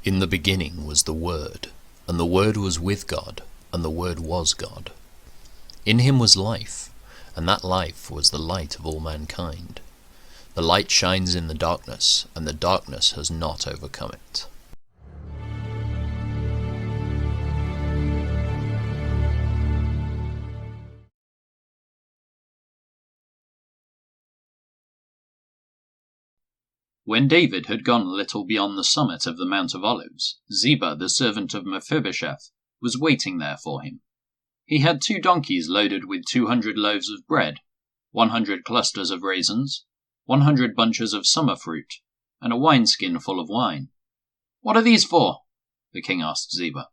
In the beginning was the Word, and the Word was with God, and the Word was God. In him was life, and that life was the light of all mankind. The light shines in the darkness, and the darkness has not overcome it. When David had gone a little beyond the summit of the Mount of Olives, Ziba, the servant of Mephibosheth, was waiting there for him. He had 2 donkeys loaded with 200 loaves of bread, 100 clusters of raisins, 100 bunches of summer fruit, and a wineskin full of wine. "What are these for?" the king asked Ziba.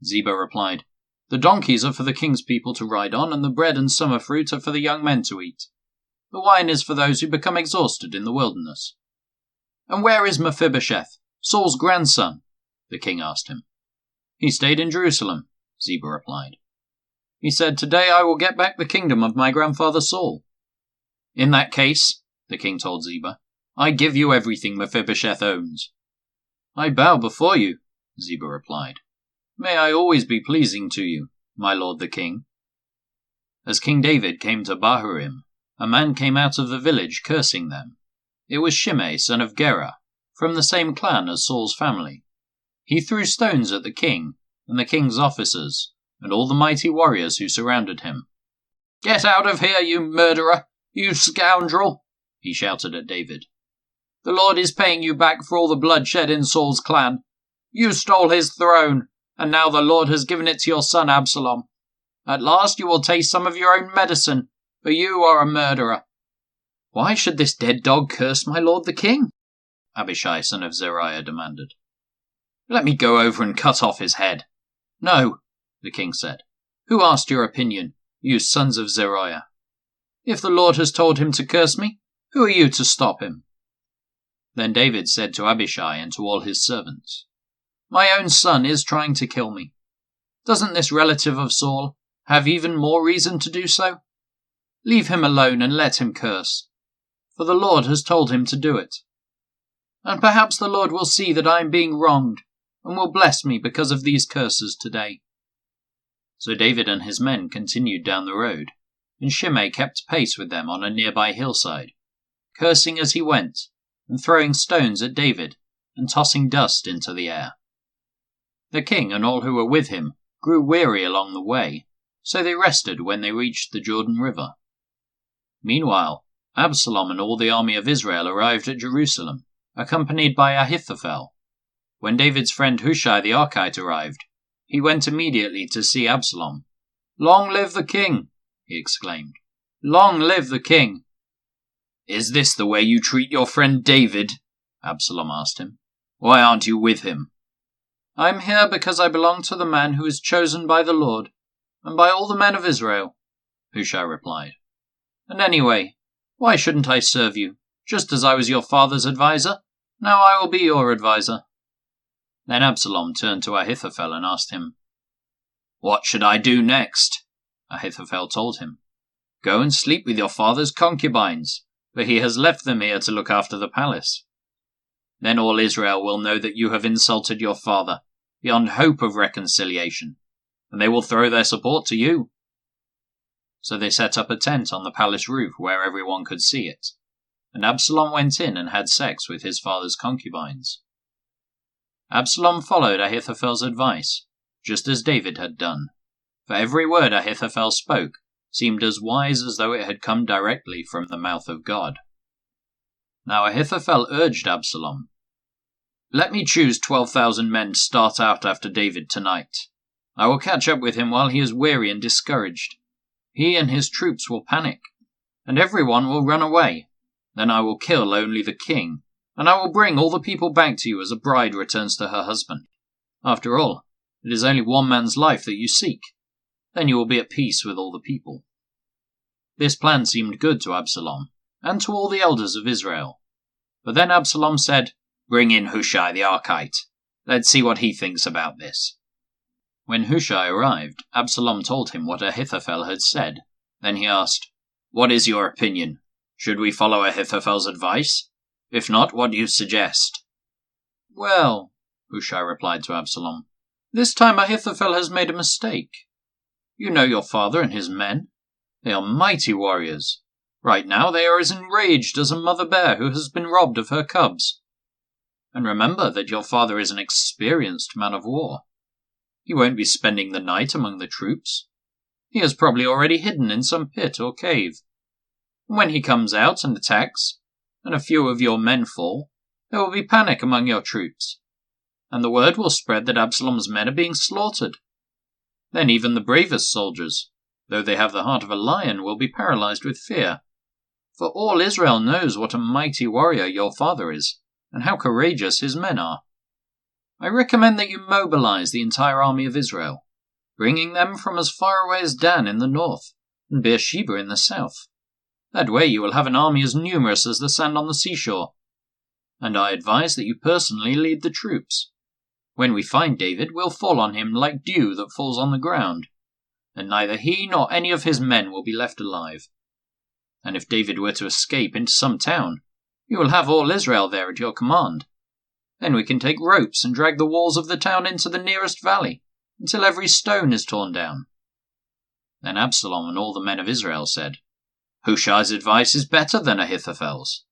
Ziba replied, "The donkeys are for the king's people to ride on, and the bread and summer fruit are for the young men to eat. The wine is for those who become exhausted in the wilderness." "And where is Mephibosheth, Saul's grandson?" the king asked him. "He stayed in Jerusalem," Ziba replied. "He said, 'Today I will get back the kingdom of my grandfather Saul.'" "In that case," the king told Ziba, "I give you everything Mephibosheth owns." "I bow before you," Ziba replied. "May I always be pleasing to you, my lord the king." As King David came to Bahurim, a man came out of the village cursing them. It was Shimei, son of Gera, from the same clan as Saul's family. He threw stones at the king and the king's officers and all the mighty warriors who surrounded him. "Get out of here, you murderer, you scoundrel!" he shouted at David. "The Lord is paying you back for all the bloodshed in Saul's clan. You stole his throne, and now the Lord has given it to your son Absalom. At last you will taste some of your own medicine, for you are a murderer." "Why should this dead dog curse my lord the king?" Abishai, son of Zeruiah, demanded. "Let me go over and cut off his head." "No," the king said. "Who asked your opinion, you sons of Zeruiah? If the Lord has told him to curse me, who are you to stop him?" Then David said to Abishai and to all his servants, "My own son is trying to kill me. Doesn't this relative of Saul have even more reason to do so? Leave him alone and let him curse, for the Lord has told him to do it. And perhaps the Lord will see that I am being wronged, and will bless me because of these curses today." So David and his men continued down the road, and Shimei kept pace with them on a nearby hillside, cursing as he went, and throwing stones at David, and tossing dust into the air. The king and all who were with him grew weary along the way, so they rested when they reached the Jordan River. Meanwhile, Absalom and all the army of Israel arrived at Jerusalem, accompanied by Ahithophel. When David's friend Hushai the Archite arrived, he went immediately to see Absalom. "Long live the king!" he exclaimed. "Long live the king!" "Is this the way you treat your friend David?" Absalom asked him. "Why aren't you with him?" "I am here because I belong to the man who is chosen by the Lord, and by all the men of Israel," Hushai replied. "And anyway, why shouldn't I serve you, just as I was your father's adviser? Now I will be your adviser." Then Absalom turned to Ahithophel and asked him, "What should I do next?" Ahithophel told him, "Go and sleep with your father's concubines, for he has left them here to look after the palace. Then all Israel will know that you have insulted your father, beyond hope of reconciliation, and they will throw their support to you." So they set up a tent on the palace roof where everyone could see it, and Absalom went in and had sex with his father's concubines. Absalom followed Ahithophel's advice, just as David had done, for every word Ahithophel spoke seemed as wise as though it had come directly from the mouth of God. Now Ahithophel urged Absalom, "Let me choose 12,000 men to start out after David tonight. I will catch up with him while he is weary and discouraged. He and his troops will panic, and everyone will run away. Then I will kill only the king, and I will bring all the people back to you as a bride returns to her husband. After all, it is only one man's life that you seek. Then you will be at peace with all the people." This plan seemed good to Absalom, and to all the elders of Israel. But then Absalom said, "Bring in Hushai the Archite. Let's see what he thinks about this." When Hushai arrived, Absalom told him what Ahithophel had said. Then he asked, "What is your opinion? Should we follow Ahithophel's advice? If not, what do you suggest?" "Well," Hushai replied to Absalom. "This time Ahithophel has made a mistake. You know your father and his men. They are mighty warriors. Right now they are as enraged as a mother bear who has been robbed of her cubs. And remember that your father is an experienced man of war. He won't be spending the night among the troops. He is probably already hidden in some pit or cave. And when he comes out and attacks, and a few of your men fall, there will be panic among your troops, and the word will spread that Absalom's men are being slaughtered. Then even the bravest soldiers, though they have the heart of a lion, will be paralyzed with fear. For all Israel knows what a mighty warrior your father is, and how courageous his men are. I recommend that you mobilize the entire army of Israel, bringing them from as far away as Dan in the north, and Beersheba in the south. That way you will have an army as numerous as the sand on the seashore. And I advise that you personally lead the troops. When we find David, we'll fall on him like dew that falls on the ground, and neither he nor any of his men will be left alive. And if David were to escape into some town, you will have all Israel there at your command. Then we can take ropes and drag the walls of the town into the nearest valley, until every stone is torn down." Then Absalom and all the men of Israel said, "Hushai's advice is better than Ahithophel's."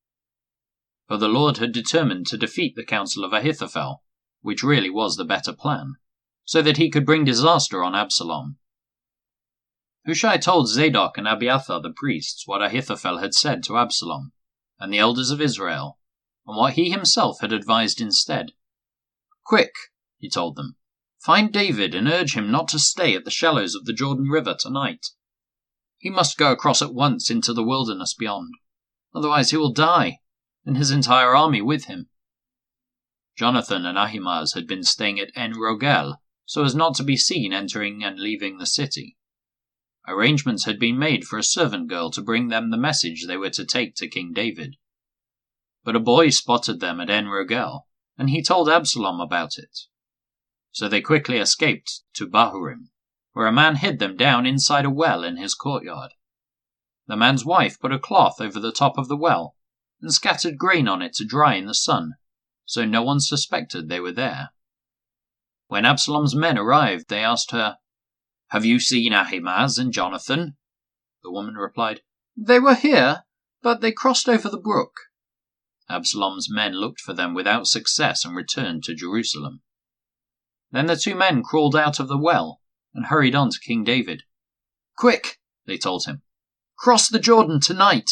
For the Lord had determined to defeat the counsel of Ahithophel, which really was the better plan, so that he could bring disaster on Absalom. Hushai told Zadok and Abiathar the priests what Ahithophel had said to Absalom, and the elders of Israel, and what he himself had advised instead. "Quick," he told them, "find David and urge him not to stay at the shallows of the Jordan River tonight. He must go across at once into the wilderness beyond, otherwise he will die, and his entire army with him." Jonathan and Ahimaaz had been staying at En Rogel, so as not to be seen entering and leaving the city. Arrangements had been made for a servant girl to bring them the message they were to take to King David. But a boy spotted them at En Rogel, and he told Absalom about it. So they quickly escaped to Bahurim, where a man hid them down inside a well in his courtyard. The man's wife put a cloth over the top of the well, and scattered grain on it to dry in the sun, so no one suspected they were there. When Absalom's men arrived, they asked her, "Have you seen Ahimaaz and Jonathan?" The woman replied, "They were here, but they crossed over the brook." Absalom's men looked for them without success and returned to Jerusalem. Then the two men crawled out of the well and hurried on to King David. "Quick," they told him, "cross the Jordan tonight."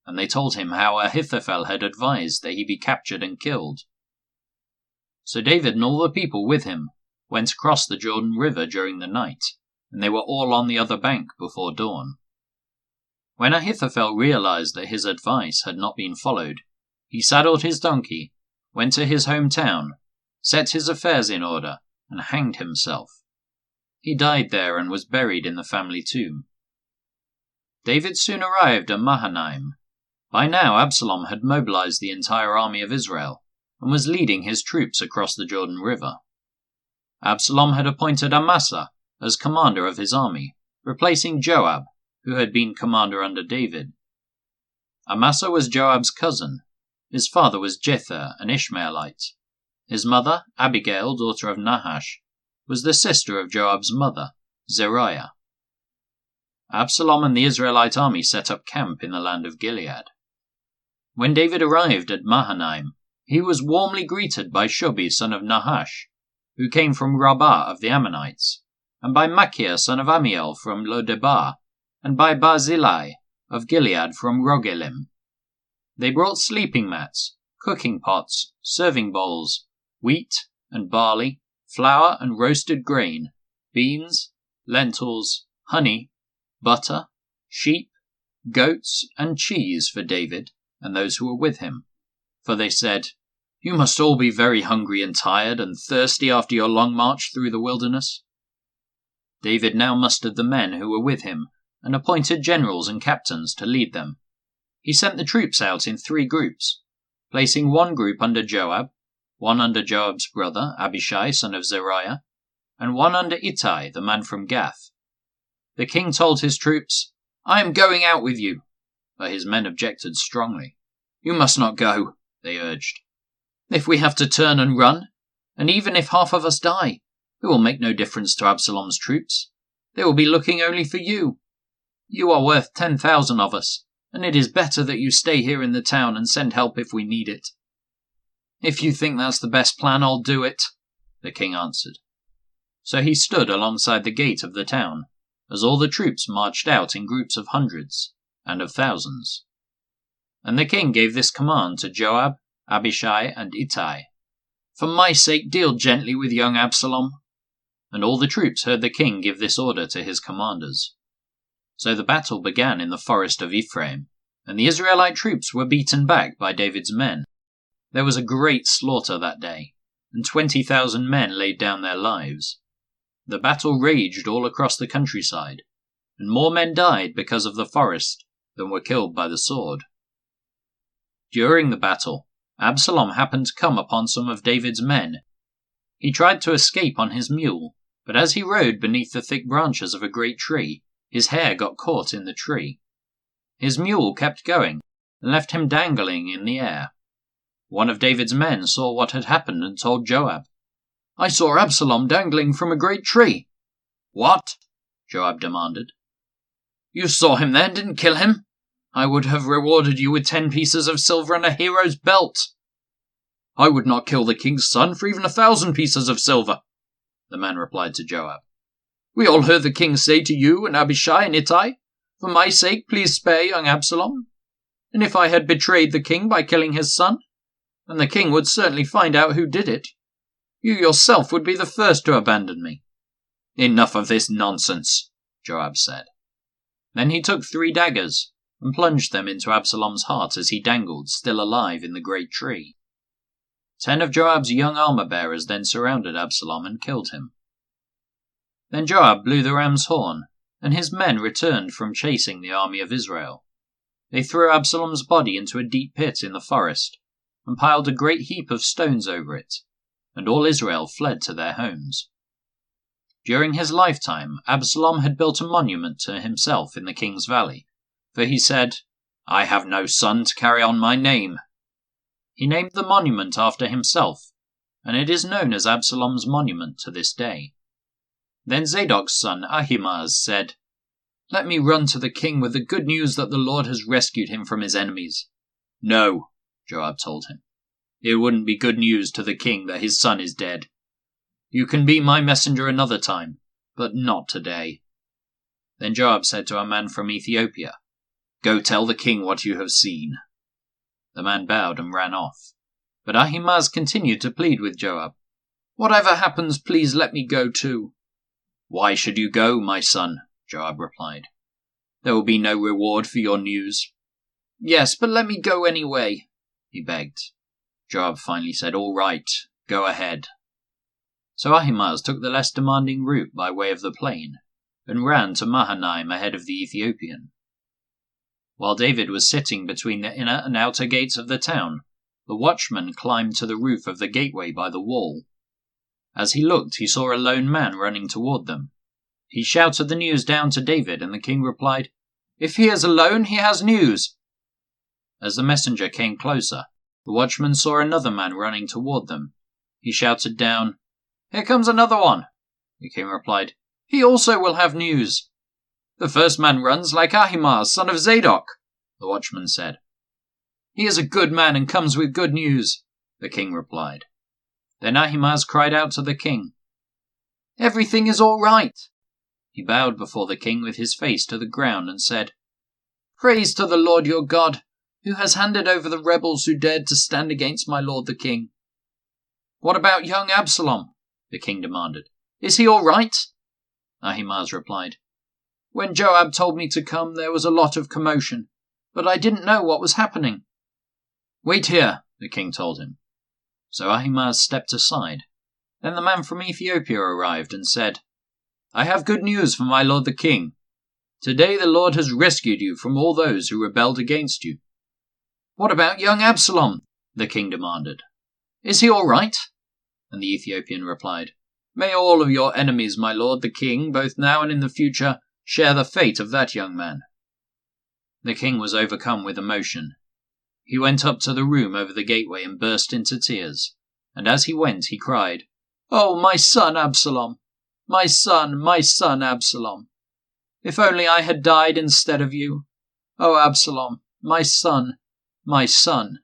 And they told him how Ahithophel had advised that he be captured and killed. So David and all the people with him went across the Jordan River during the night, and they were all on the other bank before dawn. When Ahithophel realized that his advice had not been followed, he saddled his donkey, went to his hometown, set his affairs in order, and hanged himself. He died there and was buried in the family tomb. David soon arrived at Mahanaim. By now Absalom had mobilized the entire army of Israel, and was leading his troops across the Jordan River. Absalom had appointed Amasa as commander of his army, replacing Joab, who had been commander under David. Amasa was Joab's cousin. His father was Jether, an Ishmaelite. His mother, Abigail, daughter of Nahash, was the sister of Joab's mother, Zeruiah. Absalom and the Israelite army set up camp in the land of Gilead. When David arrived at Mahanaim, he was warmly greeted by Shobi son of Nahash, who came from Rabbah of the Ammonites, and by Machir son of Amiel from Lodebar, and by Barzillai of Gilead from Rogelim. They brought sleeping mats, cooking pots, serving bowls, wheat and barley, flour and roasted grain, beans, lentils, honey, butter, sheep, goats, and cheese for David and those who were with him. For they said, "You must all be very hungry and tired and thirsty after your long march through the wilderness." David now mustered the men who were with him and appointed generals and captains to lead them. He sent the troops out in 3 groups, placing one group under Joab, one under Joab's brother Abishai son of Zeruiah, and one under Ittai the man from Gath. The king told his troops, "I am going out with you," but his men objected strongly. "You must not go," they urged. "If we have to turn and run, And even if half of us die, it will make no difference to Absalom's troops. They will be looking only for you. You are worth 10,000 of us, and it is better that you stay here in the town and send help if we need it." "If you think that's the best plan, I'll do it," the king answered. So he stood alongside the gate of the town, as all the troops marched out in groups of hundreds and of thousands. And the king gave this command to Joab, Abishai, and Ittai: "For my sake deal gently with young Absalom." And all the troops heard the king give this order to his commanders. So the battle began in the forest of Ephraim, and the Israelite troops were beaten back by David's men. There was a great slaughter that day, and 20,000 men laid down their lives. The battle raged all across the countryside, and more men died because of the forest than were killed by the sword. During the battle, Absalom happened to come upon some of David's men. He tried to escape on his mule, but as he rode beneath the thick branches of a great tree, his hair got caught in the tree. His mule kept going, and left him dangling in the air. One of David's men saw what had happened and told Joab. "I saw Absalom dangling from a great tree." "What?" Joab demanded. "You saw him then, didn't kill him? I would have rewarded you with 10 pieces of silver and a hero's belt." "I would not kill the king's son for even 1,000 pieces of silver," the man replied to Joab. "We all heard the king say to you and Abishai and Ittai, 'For my sake, please spare young Absalom.' And if I had betrayed the king by killing his son, and the king would certainly find out who did it, you yourself would be the first to abandon me." "Enough of this nonsense," Joab said. Then he took 3 daggers and plunged them into Absalom's heart as he dangled, still alive, in the great tree. 10 of Joab's young armor-bearers then surrounded Absalom and killed him. Then Joab blew the ram's horn, and his men returned from chasing the army of Israel. They threw Absalom's body into a deep pit in the forest, and piled a great heap of stones over it, and all Israel fled to their homes. During his lifetime, Absalom had built a monument to himself in the king's valley, for he said, "I have no son to carry on my name." He named the monument after himself, and it is known as Absalom's monument to this day. Then Zadok's son Ahimaaz said, "Let me run to the king with the good news that the Lord has rescued him from his enemies." "No," Joab told him. "It wouldn't be good news to the king that his son is dead. You can be my messenger another time, but not today." Then Joab said to a man from Ethiopia, "Go tell the king what you have seen." The man bowed and ran off. But Ahimaaz continued to plead with Joab, "Whatever happens, please let me go too." "Why should you go, my son?" Joab replied. "There will be no reward for your news." "Yes, but let me go anyway," he begged. Joab finally said, "All right, go ahead." So Ahimaaz took the less demanding route by way of the plain, and ran to Mahanaim ahead of the Ethiopian. While David was sitting between the inner and outer gates of the town, the watchman climbed to the roof of the gateway by the wall. As he looked, he saw a lone man running toward them. He shouted the news down to David, and the king replied, "If he is alone, he has news." As the messenger came closer, the watchman saw another man running toward them. He shouted down, "Here comes another one." The king replied, "He also will have news." "The first man runs like Ahimaaz, son of Zadok," the watchman said. "He is a good man and comes with good news," the king replied. Then Ahimaaz cried out to the king, "Everything is all right." He bowed before the king with his face to the ground and said, "Praise to the Lord your God, who has handed over the rebels who dared to stand against my lord the king." "What about young Absalom?" the king demanded. "Is he all right?" Ahimaaz replied, "When Joab told me to come, there was a lot of commotion, but I didn't know what was happening." "Wait here," the king told him. So Ahimaaz stepped aside. Then the man from Ethiopia arrived and said, "I have good news for my lord the king. Today the Lord has rescued you from all those who rebelled against you." "What about young Absalom?" the king demanded. "Is he all right?" And the Ethiopian replied, "May all of your enemies, my lord the king, both now and in the future, share the fate of that young man." The king was overcome with emotion. He went up to the room over the gateway and burst into tears, and as he went he cried, "Oh, my son Absalom! My son Absalom! If only I had died instead of you! Oh, Absalom, my son, my son!"